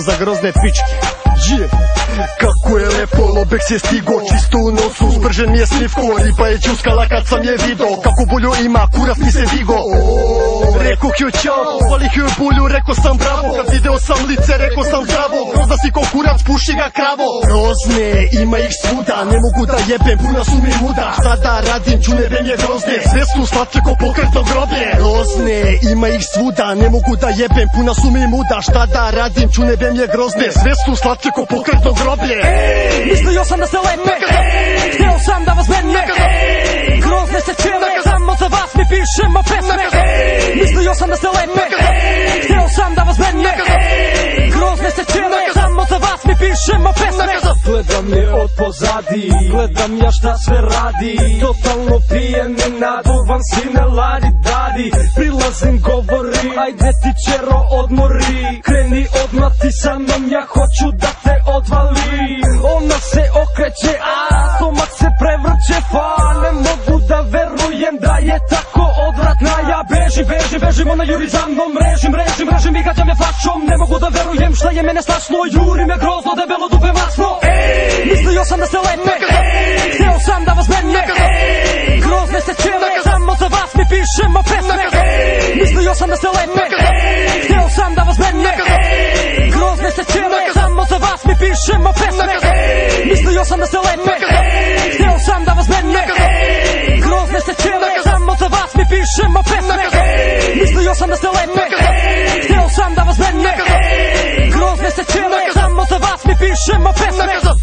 za grozne pičke. Kako je lepo, Lobek se stigo, čisto u nosu, spržen mi je slivko, riba je čuskala kad sam je vidio, kako bulju ima, kurac mi se digo. Rekao joj čao, valih joj bulju, rekao sam bravo, kad video sam lice, rekao sam zdravo, grozna si ko kurac, puši ga kravo. Grozne, ima ih svuda, ne mogu da jebem, puna su mi muda, sada radim, čunebem je grozne, sve su slatke ko pokretno groblje. Grozne, ima ih svuda, ne mogu da jebem, puna su mi muda, šta da radim, čunebem je grozne, sve su slatke ko pokretno groblje. Mislio sam da ste lepe, hteo sam da vas mene, grozne ste cijele, samo za vas mi pišemo pesme. Mislio sam da ste lepe, hteo sam da vas mene, grozne ste cijele, samo za vas mi pišemo pesme. Gledam je od pozadi, gledam ja šta sve radi, totalno pijen i naduvan si ne ladi dadi. Prilazim govori, ajde ti čero odmori, kreni odmah ti sa mnom, ja hoću da te odvali. Ona se okreće, a stomak se prevrće, fa ne mogu da verujem da je tako odvratna. Ja bežim, ona juri za mnom, mrežim i gađam je fačom. Ne mogu da verujem šta je mene strašno, juri me grozno, debelo dupe masno. Mislio sam da ste lepe, hteo sam da vas mene, grozne ste cijele, samo za vas mi pišemo pesme. Mislio sam da ste lepe, hteo sam da vas mene, grozne ste cijele, samo za vas mi pišemo pesme. Mislio sam da ste lepe, hteo sam da vas mene, grozne ste cijele, samo za vas mi pišemo pesme. Mislio sam da ste lepe, hteo sam da vas mene, grozne ste cijele, samo za vas mi pišemo pesme.